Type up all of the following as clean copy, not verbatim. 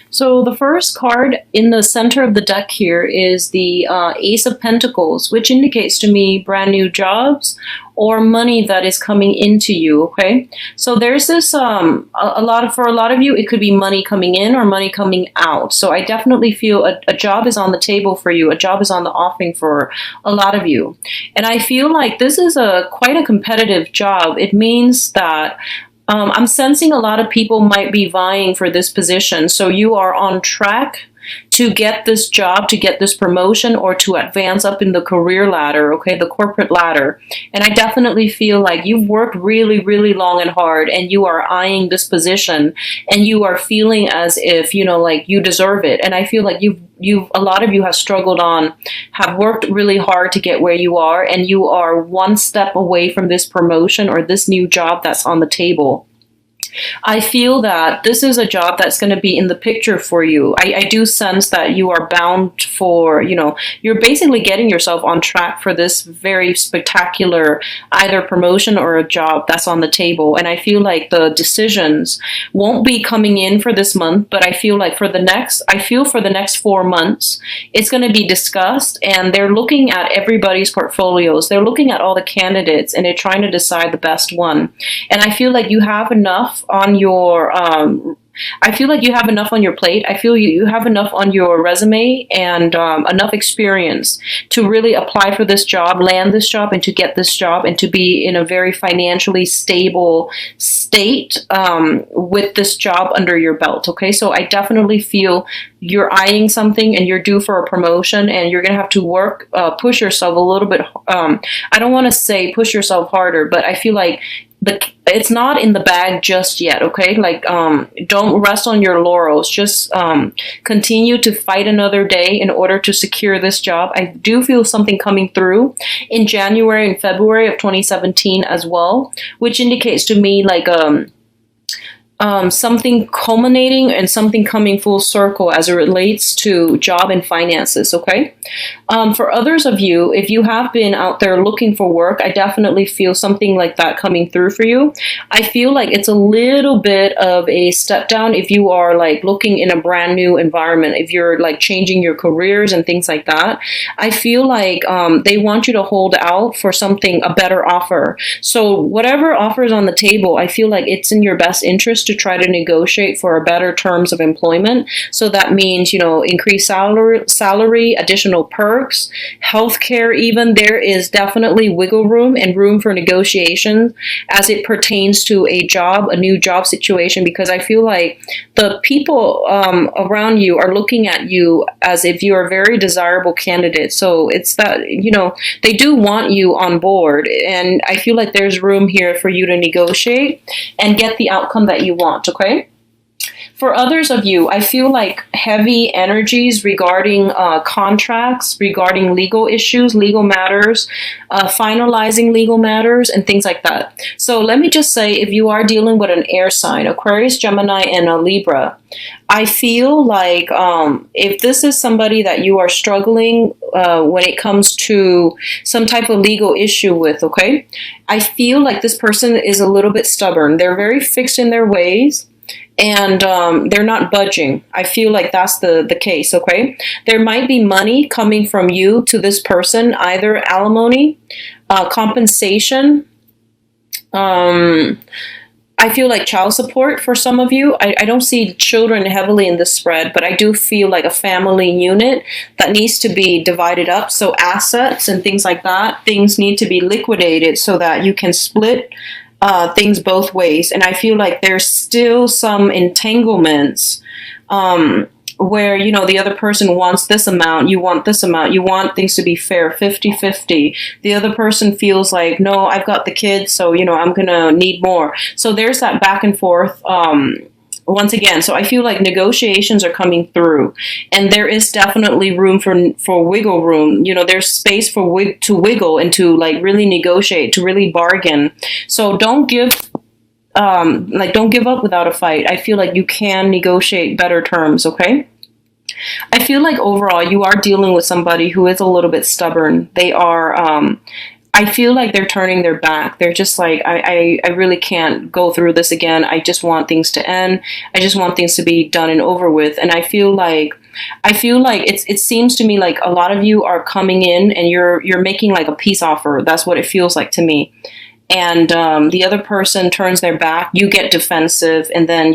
So the first card in the center of the deck here is the Ace of Pentacles, which indicates to me brand new jobs or money that is coming into you. Okay, so there's this for a lot of you, it could be money coming in or money coming out. So I definitely feel a job is on the table for you. A job is on the offering for a lot of you, and I feel like this is a quite a competitive job. It means that I'm sensing a lot of people might be vying for this position. So you are on track to get this job, to get this promotion, or to advance up in the career ladder, okay, the corporate ladder. And I definitely feel like you've worked really, really long and hard, and you are eyeing this position, and you are feeling as if, like you deserve it. And I feel like a lot of you have struggled have worked really hard to get where you are, and you are one step away from this promotion or this new job that's on the table. I feel that this is a job that's going to be in the picture for you. I do sense that you are bound for, you're basically getting yourself on track for this very spectacular either promotion or a job that's on the table. And I feel like the decisions won't be coming in for this month, but I feel for the next 4 months, it's going to be discussed, and they're looking at everybody's portfolios. They're looking at all the candidates, and they're trying to decide the best one. And I feel like you have enough on your I feel like you have enough on your plate. I feel you have enough on your resume and enough experience to really apply for this job, land this job, and to get this job, and to be in a very financially stable state with this job under your belt. Okay, so I definitely feel you're eyeing something and you're due for a promotion, and you're going to have to push yourself a little bit. I don't want to say push yourself harder, but I feel like it's not in the bag just yet, okay? Don't rest on your laurels. Just continue to fight another day in order to secure this job. I do feel something coming through in January and February of 2017 as well, which indicates to me something culminating and something coming full circle as it relates to job and finances, okay? For others of you, if you have been out there looking for work, I definitely feel something like that coming through for you. I feel like it's a little bit of a step down if you are looking in a brand new environment, if you're changing your careers and things like that. I feel like they want you to hold out for a better offer. So whatever offer is on the table, I feel like it's in your best interest to try to negotiate for a better terms of employment. So that means, increased salary, additional perks, healthcare even. There is definitely wiggle room and room for negotiations as it pertains to a new job situation, because I feel like the people around you are looking at you as if you are a very desirable candidate. So it's that, they do want you on board, and I feel like there's room here for you to negotiate and get the outcome that you want, okay? For others of you, I feel like heavy energies regarding contracts, regarding legal issues, legal matters, finalizing legal matters, and things like that. So let me just say, if you are dealing with an air sign, Aquarius, Gemini, and a Libra, I feel like if this is somebody that you are struggling when it comes to some type of legal issue with, okay, I feel like this person is a little bit stubborn. They're very fixed in their ways, and they're not budging. I feel like that's the case, okay? There might be money coming from you to this person, either alimony, compensation. I feel like child support for some of you. I don't see children heavily in this spread, but I do feel like a family unit that needs to be divided up. So assets and things like that, things need to be liquidated so that you can split things both ways. And I feel like there's still some entanglements where, the other person wants this amount, you want this amount, you want things to be fair, 50-50. The other person feels like, no, I've got the kids, so, I'm going to need more. So there's that back and forth once again. So I feel like negotiations are coming through, and there is definitely room for wiggle room. There's space to wiggle and to really negotiate, to really bargain. So don't give up without a fight. I feel like you can negotiate better terms, okay? I feel like overall you are dealing with somebody who is a little bit stubborn. They are I feel like they're turning their back. They're just like, I really can't go through this again. I just want things to end. I just want things to be done and over with. And I feel like it seems to me like a lot of you are coming in and you're making like a peace offer. That's what it feels like to me. And the other person turns their back, you get defensive, and then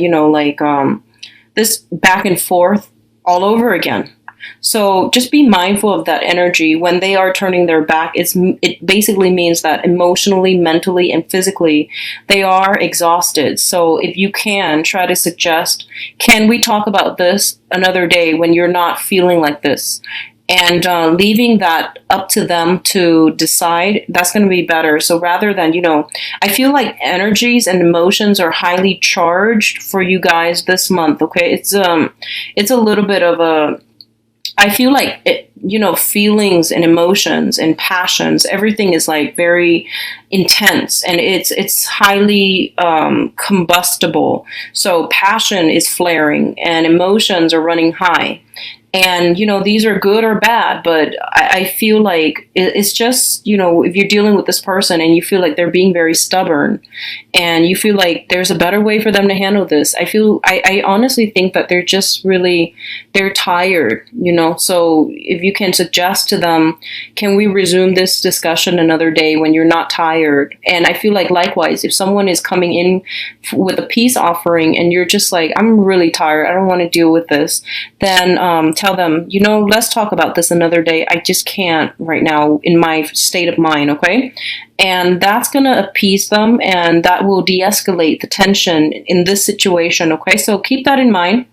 this back and forth all over again. So just be mindful of that energy when they are turning their back. It basically means that emotionally, mentally, and physically they are exhausted. So if you can, try to suggest, can we talk about this another day when you're not feeling like this? And leaving that up to them to decide, that's going to be better. So rather than, I feel like energies and emotions are highly charged for you guys this month. Okay, it's a little bit of a, I feel like feelings and emotions and passions, everything is like very intense, and it's highly combustible. So passion is flaring and emotions are running high. And, these are good or bad, but I feel like it's just, if you're dealing with this person and you feel like they're being very stubborn and you feel like there's a better way for them to handle this, I honestly think that they're tired, so if you can suggest to them, can we resume this discussion another day when you're not tired? And I feel like likewise, if someone is coming in with a peace offering and you're just like, I'm really tired, I don't want to deal with this, then tell them, let's talk about this another day. I just can't right now in my state of mind, okay? And that's going to appease them, and that will de-escalate the tension in this situation, okay? So keep that in mind.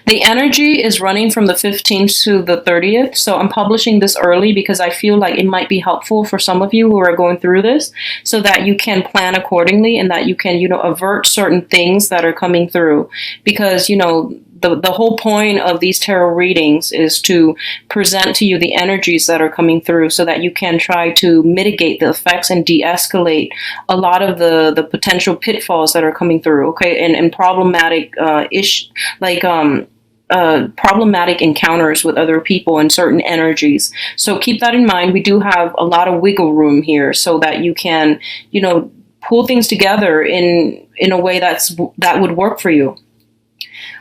The energy is running from the 15th to the 30th. So I'm publishing this early because I feel like it might be helpful for some of you who are going through this so that you can plan accordingly and that you can, avert certain things that are coming through. Because, the whole point of these tarot readings is to present to you the energies that are coming through so that you can try to mitigate the effects and de-escalate a lot of the potential pitfalls that are coming through, okay, and problematic problematic encounters with other people and certain energies. So keep that in mind. We do have a lot of wiggle room here so that you can, pull things together in a way that would work for you.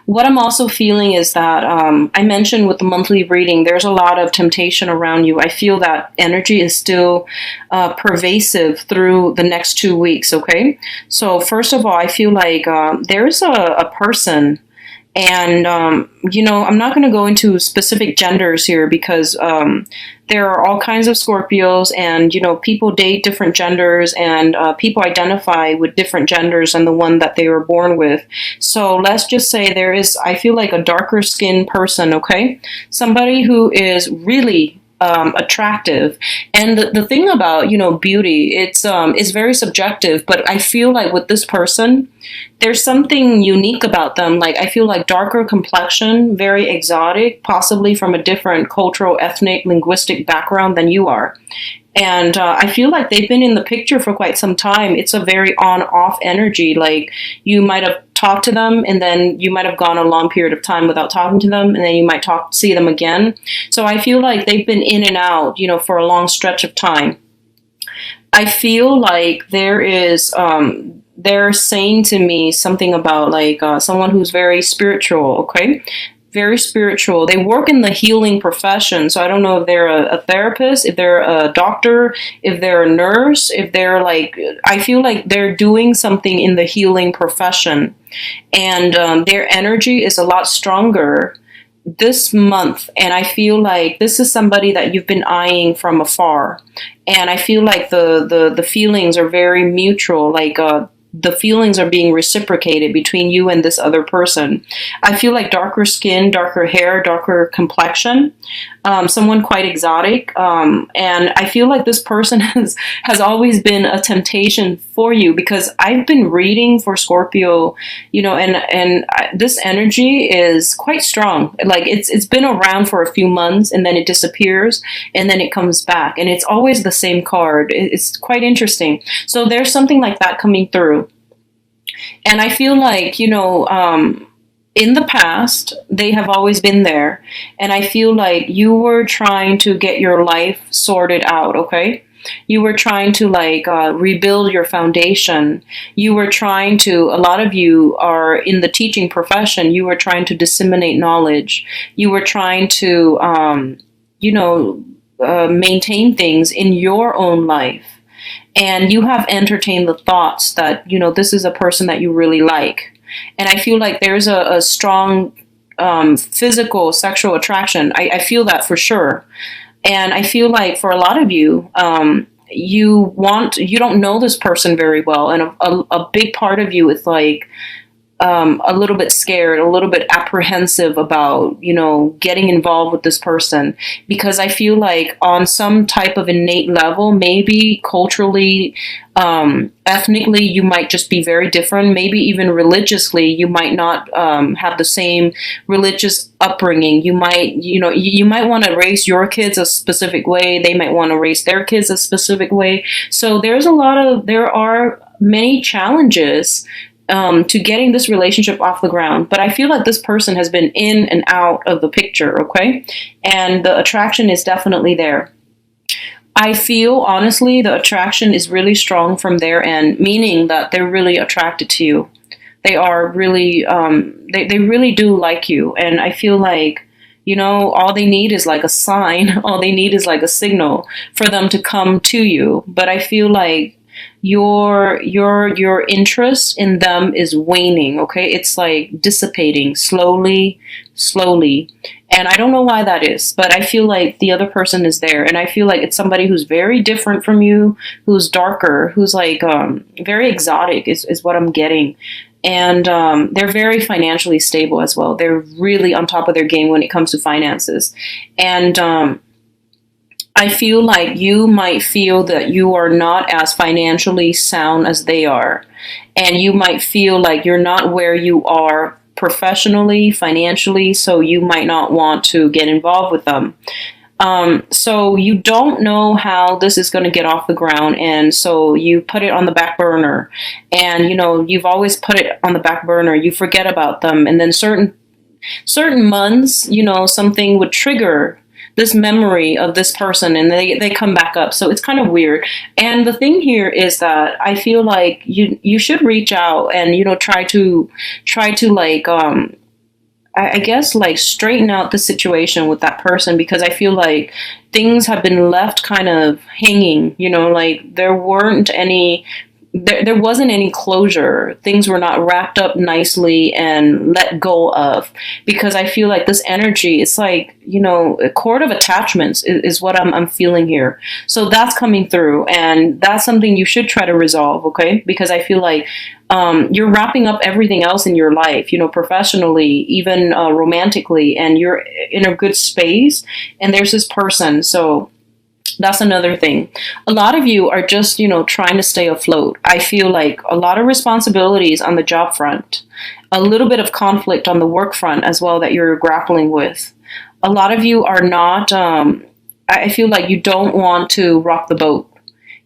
What I'm also feeling is that I mentioned with the monthly reading, there's a lot of temptation around you. I feel that energy is still pervasive through the next 2 weeks, okay? So first of all, I feel like there's a person, and, I'm not going to go into specific genders here because there are all kinds of Scorpios, and, people date different genders, and people identify with different genders than the one that they were born with. So let's just say I feel like a darker skinned person, okay? Somebody who is really attractive. And the thing about, beauty, it's very subjective, but I feel like with this person, there's something unique about them. Like, I feel like darker complexion, very exotic, possibly from a different cultural, ethnic, linguistic background than you are. And I feel like they've been in the picture for quite some time. It's a very on-off energy. Like, you might have talked to them, and then you might have gone a long period of time without talking to them, and then you might see them again. So I feel like they've been in and out, for a long stretch of time. I feel like they're saying to me something about like someone who's very spiritual, okay? Very spiritual. They work in the healing profession. So I don't know if they're a therapist, if they're a doctor, if they're a nurse, if they're like, I feel like they're doing something in the healing profession. And their energy is a lot stronger this month. And I feel like this is somebody that you've been eyeing from afar. And I feel like the feelings are very mutual, like the feelings are being reciprocated between you and this other person. I feel like darker skin, darker hair, darker complexion, someone quite exotic. And I feel like this person has always been a temptation for you, because I've been reading for Scorpio, and this energy is quite strong. Like, it's been around for a few months, and then it disappears, and then it comes back, and it's always the same card. It's quite interesting. So there's something like that coming through. And I feel like, in the past, they have always been there. And I feel like you were trying to get your life sorted out, okay? You were trying to rebuild your foundation. You were trying to, a lot of you are in the teaching profession. You were trying to disseminate knowledge. You were trying to, maintain things in your own life. And you have entertained the thoughts that, this is a person that you really like. And I feel like there's a strong physical sexual attraction. I feel that for sure. And I feel like for a lot of you, you don't know this person very well. And a big part of you is a little bit scared, a little bit apprehensive about, getting involved with this person, because I feel like on some type of innate level, maybe culturally, ethnically, you might just be very different. Maybe even religiously, you might not have the same religious upbringing. You might want to raise your kids a specific way. They might want to raise their kids a specific way. So there are many challenges to getting this relationship off the ground. But I feel like this person has been in and out of the picture, okay? And the attraction is definitely there. I feel, honestly, the attraction is really strong from their end, meaning that they're really attracted to you. They are really, they really do like you. And I feel like, all they need is like a sign. All they need is like a signal for them to come to you. But I feel like your interest in them is waning, okay? It's like dissipating slowly. And I don't know why that is, but I feel like the other person is there. And I feel like it's somebody who's very different from you, who's darker, who's very exotic is what I'm getting. And they're very financially stable as well. They're really on top of their game when it comes to finances. And I feel like you might feel that you are not as financially sound as they are. And you might feel like you're not where you are professionally, financially, so you might not want to get involved with them. So you don't know how this is going to get off the ground, and so you put it on the back burner. And you've always put it on the back burner. You forget about them, and then certain months, something would trigger this memory of this person, and they come back up. So it's kind of weird. And the thing here is that I feel like you should reach out and try to I guess straighten out the situation with that person, because I feel like things have been left kind of hanging. There wasn't any closure. Things were not wrapped up nicely and let go of, because I feel like this energy is a cord of attachments is what I'm feeling here. So that's coming through, and that's something you should try to resolve, okay? Because I feel like you're wrapping up everything else in your life, professionally, even romantically, and you're in a good space, and there's this person. So that's another thing. A lot of you are just, trying to stay afloat. I feel like a lot of responsibilities on the job front, a little bit of conflict on the work front as well that you're grappling with. A lot of you are not, I feel like you don't want to rock the boat.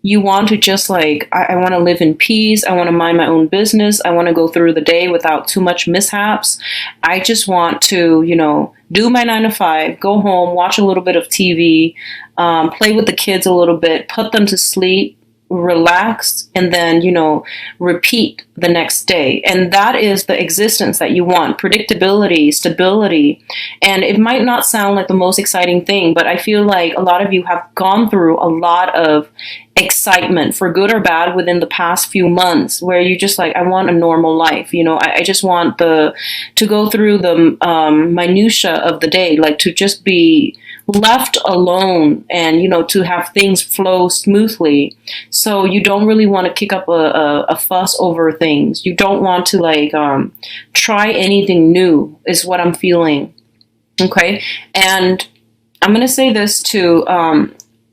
You want to just I want to live in peace. I want to mind my own business. I want to go through the day without too much mishaps. I just want to, do my 9 to 5, go home, watch a little bit of TV, play with the kids a little bit, put them to sleep, relax, and then, repeat the next day. And that is the existence that you want. Predictability, stability. And it might not sound like the most exciting thing, but I feel like a lot of you have gone through a lot of excitement, for good or bad, within the past few months, where you just I want a normal life. I just want to go through the minutia of the day, to just be left alone and, to have things flow smoothly. So you don't really want to kick up a fuss over things. You don't want to try anything new is what I'm feeling. Okay. And I'm going to say this too.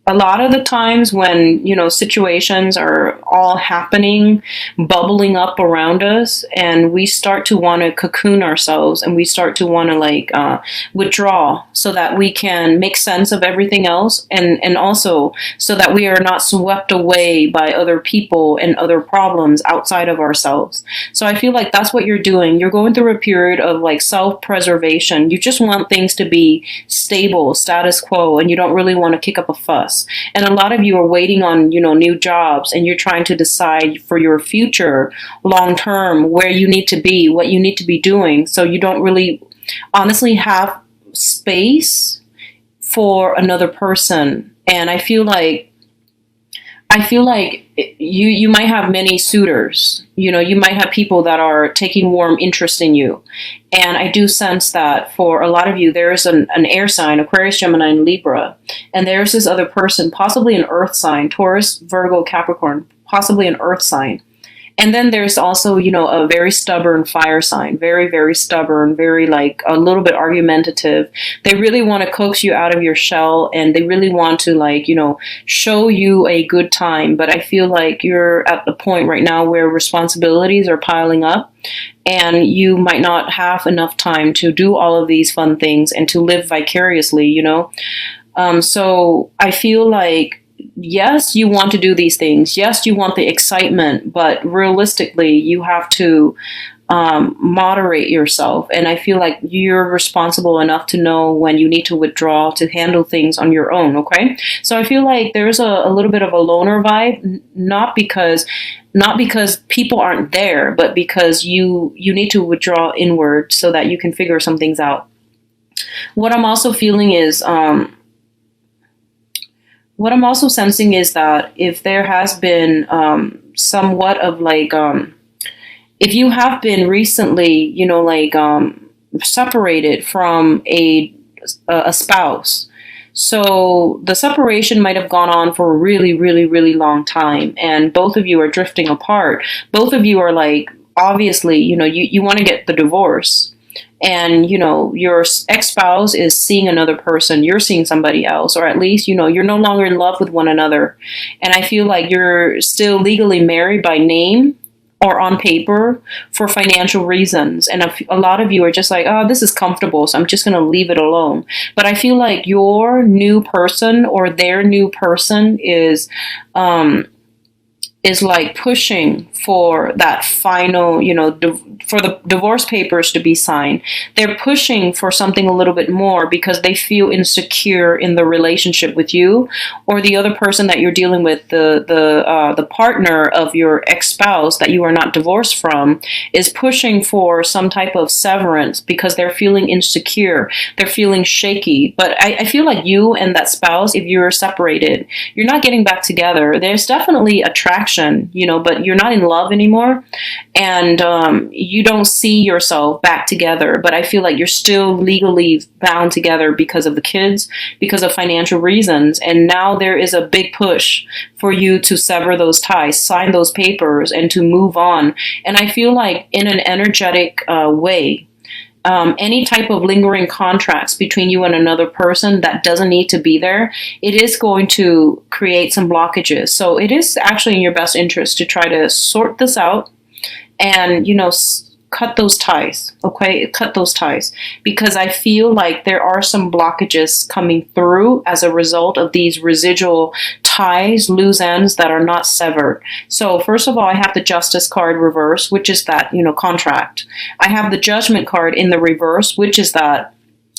A lot of the times when, situations are all happening, bubbling up around us, and we start to want to cocoon ourselves, and we start to want to withdraw so that we can make sense of everything else, and also so that we are not swept away by other people and other problems outside of ourselves. So I feel like that's what you're doing. You're going through a period of self-preservation. You just want things to be stable, status quo, and you don't really want to kick up a fuss. success. And a lot of you are waiting on, new jobs, and you're trying to decide for your future long term where you need to be, what you need to be doing. So you don't really honestly have space for another person. And I feel like you might have many suitors. You might have people that are taking warm interest in you. And I do sense that for a lot of you, there's an air sign, Aquarius, Gemini, and Libra. And there's this other person, possibly an earth sign, Taurus, Virgo, Capricorn, possibly an earth sign. And then there's also, a very stubborn fire sign, very, very stubborn, very like a little bit argumentative. They really want to coax you out of your shell, and they really want to show you a good time. But I feel like you're at the point right now where responsibilities are piling up, and you might not have enough time to do all of these fun things and to live vicariously, So I feel like, yes, you want to do these things. Yes, you want the excitement, but realistically, you have to moderate yourself. And I feel like you're responsible enough to know when you need to withdraw to handle things on your own. Okay. So I feel like there's a little bit of a loner vibe, not because people aren't there, but because you need to withdraw inward so that you can figure some things out. What I'm also feeling is, what I'm also sensing is that if there has been somewhat of if you have been recently, separated from a spouse, so the separation might have gone on for a really, really, really long time, and both of you are drifting apart. Both of you are obviously, you want to get the divorce. And, your ex-spouse is seeing another person, you're seeing somebody else, or at least, you're no longer in love with one another. And I feel like you're still legally married by name or on paper for financial reasons. And a lot of you are just like, oh, this is comfortable, so I'm just going to leave it alone. But I feel like your new person or their new person is pushing for that final, for the divorce papers to be signed. They're pushing for something a little bit more because they feel insecure in the relationship with you, or the other person that you're dealing with, the partner of your ex-spouse that you are not divorced from, is pushing for some type of severance because they're feeling insecure. They're feeling shaky. But I feel like you and that spouse, if you're separated, you're not getting back together. There's definitely attraction, but you're not in love anymore, and you don't see yourself back together. But I feel like you're still legally bound together because of the kids, because of financial reasons, and now there is a big push for you to sever those ties, sign those papers, and to move on. And I feel like in an energetic way, any type of lingering contracts between you and another person that doesn't need to be there, it is going to create some blockages. So it is actually in your best interest to try to sort this out and, cut those ties, okay? Cut those ties, because I feel like there are some blockages coming through as a result of these residual ties, loose ends that are not severed. So first of all, I have the Justice card reverse, which is that, contract. I have the Judgment card in the reverse, which is that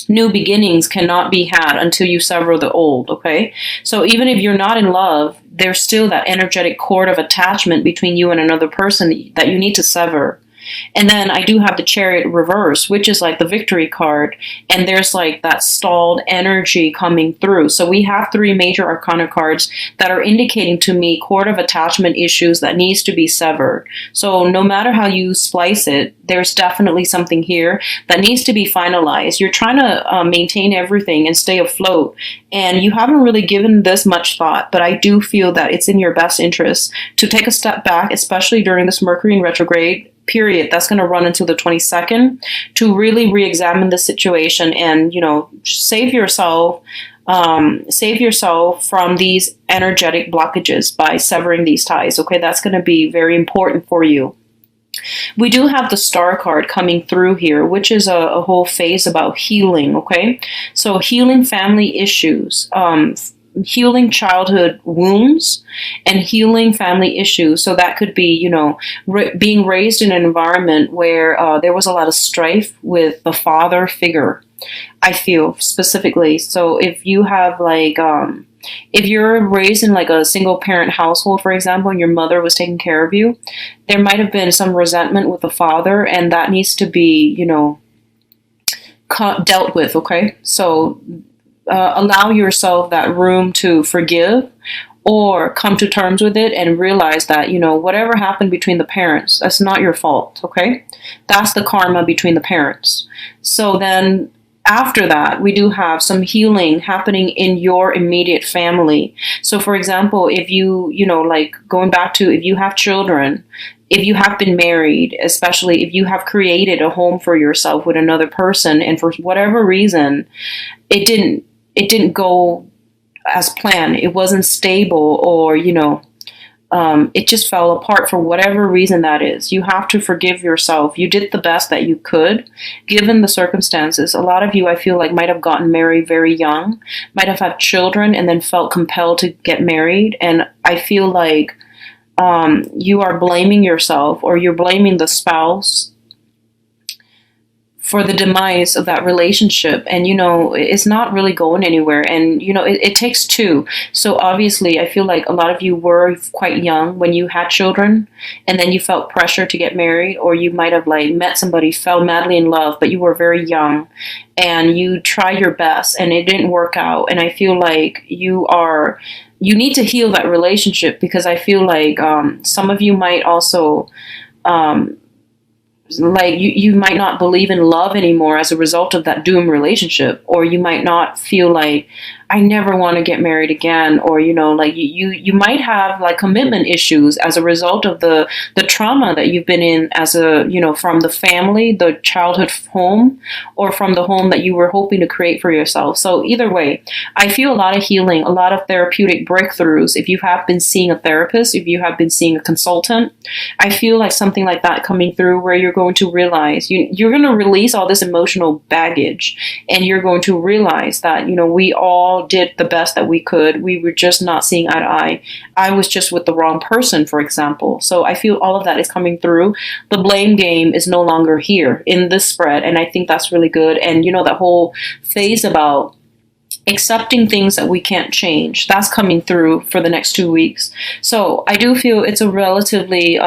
new beginnings cannot be had until you sever the old, okay? So even if you're not in love, there's still that energetic cord of attachment between you and another person that you need to sever. And then I do have the Chariot reverse, which is like the Victory card. And there's like that stalled energy coming through. So we have three major arcana cards that are indicating to me cord of attachment issues that needs to be severed. So no matter how you splice it, there's definitely something here that needs to be finalized. You're trying to maintain everything and stay afloat. And you haven't really given this much thought, but I do feel that it's in your best interest to take a step back, especially during this Mercury in retrograde period that's going to run until the 22nd, to really re-examine the situation and, save yourself from these energetic blockages by severing these ties. Okay, that's going to be very important for you. We do have the Star card coming through here, which is a whole phase about healing. Okay, so healing family issues. healing childhood wounds and healing family issues. So that could be, being raised in an environment where there was a lot of strife with the father figure, I feel specifically. So if you have if you're raised in like a single parent household, for example, and your mother was taking care of you, there might have been some resentment with the father, and that needs to be, dealt with. Okay. So allow yourself that room to forgive or come to terms with it and realize that, whatever happened between the parents, that's not your fault. Okay. That's the karma between the parents. So then after that, we do have some healing happening in your immediate family. So for example, if you, going back to if you have children, if you have been married, especially if you have created a home for yourself with another person, and for whatever reason, it didn't go as planned. It wasn't stable, or, it just fell apart for whatever reason that is. You have to forgive yourself. You did the best that you could, given the circumstances. A lot of you, I feel like, might have gotten married very young, might have had children, and then felt compelled to get married. And I feel like you are blaming yourself, or you're blaming the spouse for the demise of that relationship. And, it's not really going anywhere. And, it takes two. So obviously, I feel like a lot of you were quite young when you had children, and then you felt pressure to get married, or you might have met somebody, fell madly in love, but you were very young and you tried your best and it didn't work out. And I feel like you need to heal that relationship, because I feel like some of you might also you might not believe in love anymore as a result of that doomed relationship, or you might not feel like, I never want to get married again, or you might have commitment issues as a result of the trauma that you've been in as from the family, the childhood home, or from the home that you were hoping to create for yourself. So either way, I feel a lot of healing, a lot of therapeutic breakthroughs. If you have been seeing a therapist, if you have been seeing a consultant, I feel like something like that coming through, where you're going to realize you're going to release all this emotional baggage, and you're going to realize that we all did the best that we could. We were just not seeing eye to eye. I was just with the wrong person, for example. So I feel all of that is coming through. The blame game is no longer here in this spread, and I think that's really good. And that whole phase about accepting things that we can't change, that's coming through for the next 2 weeks. So I do feel it's a relatively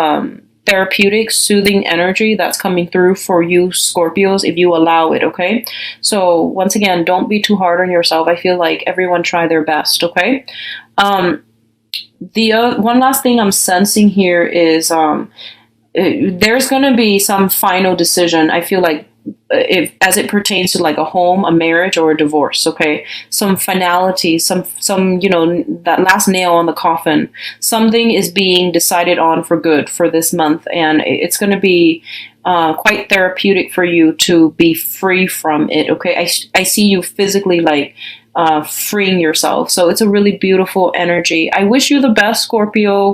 therapeutic, soothing energy that's coming through for you Scorpios, if you allow it. Okay. So once again, don't be too hard on yourself. I feel like everyone try their best. Okay. The one last thing I'm sensing here is there's going to be some final decision. I feel like, if as it pertains to a home, a marriage, or a divorce. Okay. Some finality, some that last nail on the coffin. Something is being decided on for good for this month, and it's going to be quite therapeutic for you to be free from it. Okay. I see you physically freeing yourself. So it's a really beautiful energy. I wish you the best, Scorpio.